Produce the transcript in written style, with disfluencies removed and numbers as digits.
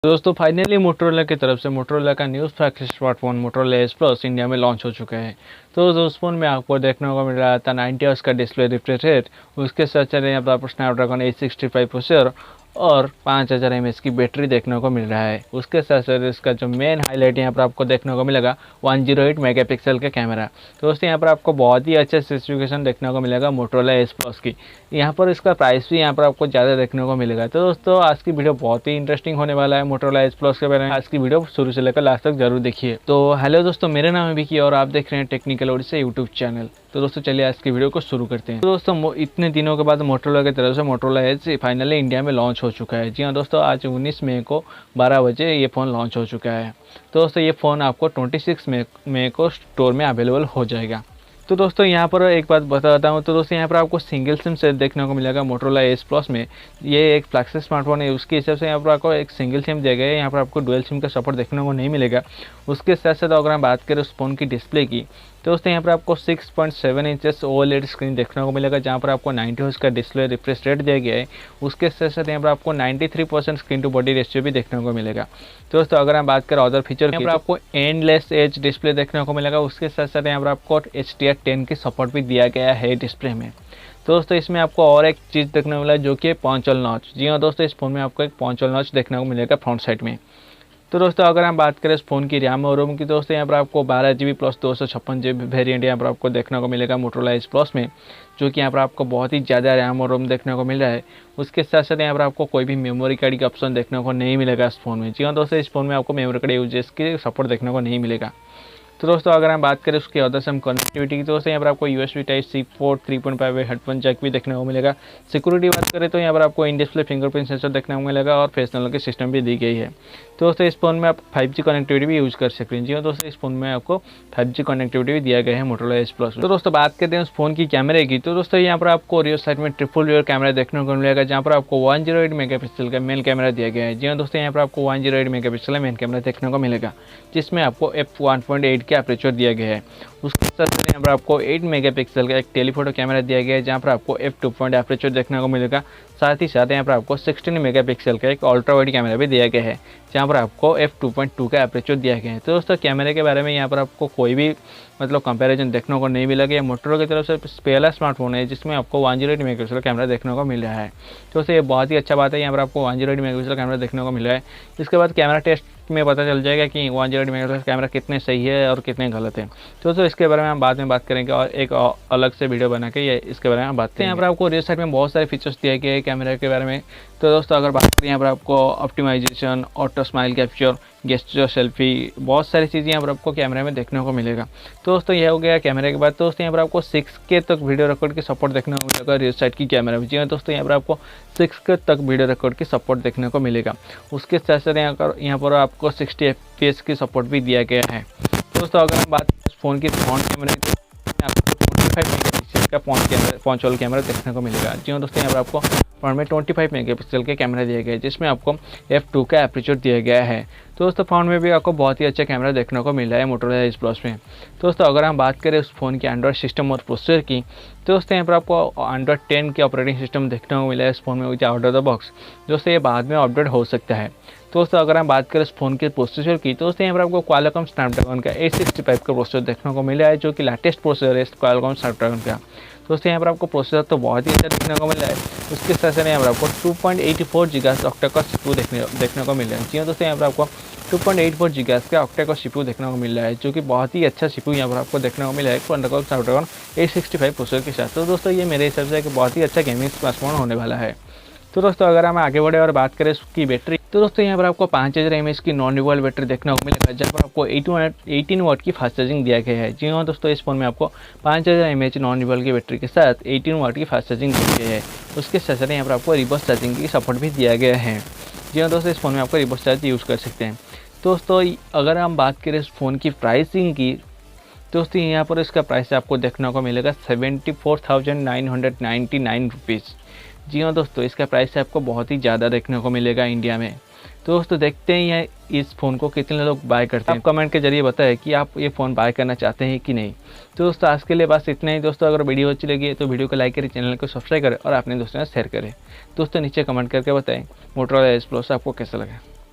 दोस्तों finally Motorola की तरफ से मोटोरोला का new flagship smartphone Motorola Edge plus India में लॉन्च हो चुका है। तो उस फ़ोन में आपको देखने को मिल रहा था 90 हर्ट्ज का डिस्प्ले रिफ्रेश रेट, उसके साथ साथ यहाँ पर आपको स्नैपड्रैगन 865 प्रोसेसर और 5000 mAh की बैटरी देखने को मिल रहा है। उसके साथ साथ इसका जो मेन हाईलाइट यहाँ पर आपको देखने को मिलेगा 108 मेगापिक्सल का कैमरा। तो दोस्तों यहाँ पर आपको बहुत ही अच्छा स्पेसिफिकेशन देखने को मिलेगा मोटोरोला एज प्लस की। यहाँ पर इसका प्राइस भी यहाँ पर आपको ज़्यादा देखने को मिलेगा। तो दोस्तों आज की वीडियो बहुत ही इंटरेस्टिंग होने वाला है मोटोरोला एज प्लस के बारे में। आज की वीडियो शुरू से लेकर लास्ट तक जरूर देखिए। तो हेलो दोस्तों, मेरा नाम है विकी और आप देख रहे हैं टेक्निकल ओडिशा यूट्यूब चैनल। तो दोस्तों चलिए आज की वीडियो को शुरू करते हैं। तो दोस्तों इतने दिनों के बाद मोटोरोला की तरफ से मोटोरोला एज फाइनली इंडिया में लॉन्च हो चुका है। जी हाँ दोस्तों, आज 19 मई को 12 बजे ये फ़ोन लॉन्च हो चुका है। तो दोस्तों ये फ़ोन आपको 26 मई को स्टोर में अवेलेबल हो जाएगा। तो दोस्तों यहाँ पर एक बात बताता हूँ। तो दोस्तों यहाँ पर आपको सिंगल सिम सेट देखने को मिलेगा मोटोरोला एज प्लस में। ये एक फ्लैगशिप स्मार्टफोन है, उसके हिसाब से यहाँ पर आपको एक सिंगल सिम दिया गया है। यहाँ पर आपको डुअल सिम का सपोर्ट देखने को नहीं मिलेगा। उसके साथ साथ अगर हम बात करें उस फ़ोन की डिस्प्ले की, तो दोस्तों यहाँ पर आपको 6.7 इंचेस OLED स्क्रीन देखने को मिलेगा, जहाँ पर आपको 90 हर्ट्ज का डिस्प्ले रिफ्रेश रेट दिया गया है। उसके साथ साथ यहाँ पर आपको 93% स्क्रीन टू बॉडी रेशियो भी देखने को मिलेगा। तो दोस्तों अगर हम बात करें अदर फीचर की, यहाँ पर आपको एंडलेस एज डिस्प्ले देखने को मिलेगा। उसके साथ साथ यहाँ पर आपको HDR10 की सपोर्ट भी दिया गया है डिस्प्ले में। तो दोस्तों इसमें आपको और एक चीज़ देखने को मिला जो कि पंचोल नॉच। जी हाँ दोस्तों, इस फोन में आपको एक पंचोल नॉच देखने को मिलेगा फ्रंट साइड में। तो दोस्तों अगर हम बात करें इस फ़ोन की रैम और रोम की, दोस्तों यहाँ पर आपको 12 GB प्लस 256 GB वेरिएंट यहाँ पर आपको देखने को मिलेगा मोटोरोला एज प्लस में, जो कि यहाँ पर आपको बहुत ही ज़्यादा रैम और रोम देखने को मिल रहा है। उसके साथ साथ यहाँ पर आपको कोई भी मेमोरी कार्ड का ऑप्शन देखने को नहीं मिलेगा इस फ़ोन में। जी हाँ दोस्तों, इस फ़ोन में आपको मेमोरी कार्ड यूजेस की सपोर्ट देखने को नहीं मिलेगा। तो दोस्तों अगर हम बात करें उसके अदर सम कनेक्टिविटी की, तो दोस्तों यहाँ पर आपको USB Type-C port 3.5 headphone Jack भी देखने को मिलेगा। सिक्योरिटी बात करें तो यहाँ पर आपको इन डिस्प्ले फिंगरप्रिंट सेंसर देखने को मिलेगा और फेस अनलॉक की सिस्टम भी दी गई है। तो दोस्तों इस फोन में आप 5G कनेक्टिविटी भी यूज़ कर सकते हैं। जी हाँ दोस्तों, इस फोन में आपको 5G कनेक्टिविटी भी दिया गया है मोटोरोला एज प्लस। तो दोस्तों बात करते हैं उस फोन की कैमरे की, तो दोस्तों यहाँ पर आपको रियर साइड में ट्रिपल रियर कैमरा देखने को मिलेगा, जहाँ पर आपको 108 मेगापिक्सल का मेन कैमरा दिया गया है। जी हाँ दोस्तों, यहाँ पर आपको 108 मेगापिक्सल का मेन कैमरा देखने को मिलेगा, जिसमें आपको f1.8 का अपर्चर दिया गया है। उसके साथ यहाँ पर आपको 8 मेगापिक्सल का एक टेलीफोटो कैमरा दिया गया है, जहाँ पर आपको f2.8 अपर्चर देखने को मिलेगा। साथ ही साथ यहाँ पर आपको 16 मेगापिक्सल का एक अल्ट्रा वाइड कैमरा भी दिया गया है, जहाँ पर आपको f2.2 का अपर्चर दिया गया है। तो दोस्तों कैमरे के बारे में यहाँ पर आपको कोई भी कंपैरिजन देखने को नहीं मिलेगा। ये मोटोरोला की तरफ से पहला स्मार्टफोन है जिसमें आपको 108 मेगापिक्सल कैमरा देखने को मिल रहा है। तो दोस्तों ये बहुत ही अच्छा बात है, यहाँ पर आपको 108 मेगापिक्सल कैमरा देखने को मिल रहा है। इसके बाद कैमरा टेस्ट में पता चल जाएगा कि 108 मेगापिक्सल कैमरा कितने सही है और कितने गलत है। तो दोस्तों इसके बारे में हम बाद में बात करेंगे और एक अलग से वीडियो बना के ये इसके बारे में हम बात करेंगे। यहाँ पर आपको रियर साइड में बहुत सारे फीचर्स दिए गए हैं कैमरे के बारे में। तो दोस्तों अगर बात करें यहाँ पर आपको optimisation, auto smile capture, gesture selfie, बहुत सारी चीज़ें यहाँ पर आपको कैमरे में देखने को मिलेगा। तो दोस्तों यह हो गया कैमरे के बाद। तो दोस्तों यहाँ पर आपको 6K तक वीडियो रिकॉर्ड की सपोर्ट देखने को मिलेगा रियर साइड की कैमरा में। जी हाँ दोस्तों, यहाँ पर आपको 6K तक वीडियो रिकॉर्ड की सपोर्ट देखने को मिलेगा। उसके साथ साथ यहाँ पर आपको 60 FPS की सपोर्ट भी दिया गया है। दोस्तों अगर हम बात करें फ़ोन की फ्रंट कैमरे की, तो आपको 25 मेगापिक्सल का पंचोल कैमरा देखने को मिलेगा। जी हाँ दोस्तों, यहाँ पर आपको फ्रंट में 25 मेगापिक्सल के कैमरा दिया गया है, जिसमें आपको f2 का अपर्चर दिया गया है। तो दोस्तों फ्रंट में भी आपको बहुत ही अच्छा कैमरा देखने को मिल रहा है मोटोरोला एज प्लस में। दोस्तों अगर हम बात करें उस फ़ोन के एंड्रॉयड सिस्टम और प्रोसेसर की, तो दोस्तों यहाँ पर आपको एंड्रॉयड 10 के ऑपरेटिंग सिस्टम देखने को मिला है इस फोन में with out of the box. दोस्तों ये बाद में अपडेट हो सकता है। तो दोस्तों अगर हम बात करें इस फ़ोन के प्रोसेसर की, तो दोस्तों यहाँ पर आपको क्वालकॉम स्नैपड्रैगन का 865 का प्रोसेसर देखने को मिला है, जो कि लेटेस्ट प्रोसेसर है क्वालकॉम स्नैपड्रैगन का। दोस्तों यहाँ पर आपको प्रोसेसर तो बहुत ही अच्छा देखने को मिला है। उसके साथ साथ यहाँ पर आपको 2.84 गीगाहर्ट्ज़ ऑक्टा-कोर CPU देखने को मिल रहा है। जी हाँ दोस्तों, यहाँ पर आपको 2.84 गीगाहर्ट्ज़ का ऑक्टा-कोर CPU देखने को मिल रहा है, जो कि बहुत ही अच्छा CPU यहाँ पर आपको देखने को मिला है क्वालकॉम स्नैपड्रैगन 865 प्रोसेसर के साथ। तो दोस्तों ये मेरे हिसाब से एक बहुत ही अच्छा गेमिंग स्मार्टफोन होने वाला है। तो दोस्तों अगर हम आगे बढ़े और बात करें उसकी बैटरी, तो दोस्तों यहाँ पर आपको 5000 mAh की नॉन रिवॉल्व बैटरी देखने को मिलेगा, जहाँ पर आपको 18 वाट की फास्ट चार्जिंग दिया गया है। जी हाँ दोस्तों, इस फोन में आपको 5000 mAh नॉन रिवॉल्व की बैटरी के साथ 18 वाट की फास्ट चार्जिंग दी गई है। उसके साथ साथ यहाँ पर आपको रिवर्स चार्जिंग की सपोर्ट भी दिया गया है। जी हाँ दोस्तों, इस फोन में आपको रिवर्स चार्ज यूज़ कर सकते हैं। दोस्तों अगर हम बात करें इस फ़ोन की प्राइसिंग की, दोस्तों यहाँ पर इसका प्राइस आपको देखने को मिलेगा 74,999 रुपीज़। जी हाँ दोस्तों, इसका प्राइस आपको बहुत ही ज़्यादा देखने को मिलेगा इंडिया में। तो दोस्तों देखते हैं इस फ़ोन को कितने लोग बाय करते हैं। आप कमेंट के जरिए बताएं कि आप ये फ़ोन बाय करना चाहते हैं कि नहीं। तो दोस्तों आज के लिए बस इतना ही। दोस्तों अगर वीडियो अच्छी लगी है तो वीडियो को लाइक करें, चैनल को सब्सक्राइब करें और अपने दोस्तों से शेयर करें। दोस्तों नीचे कमेंट करके बताएं मोटोरोला एज प्लस आपको कैसा लगा।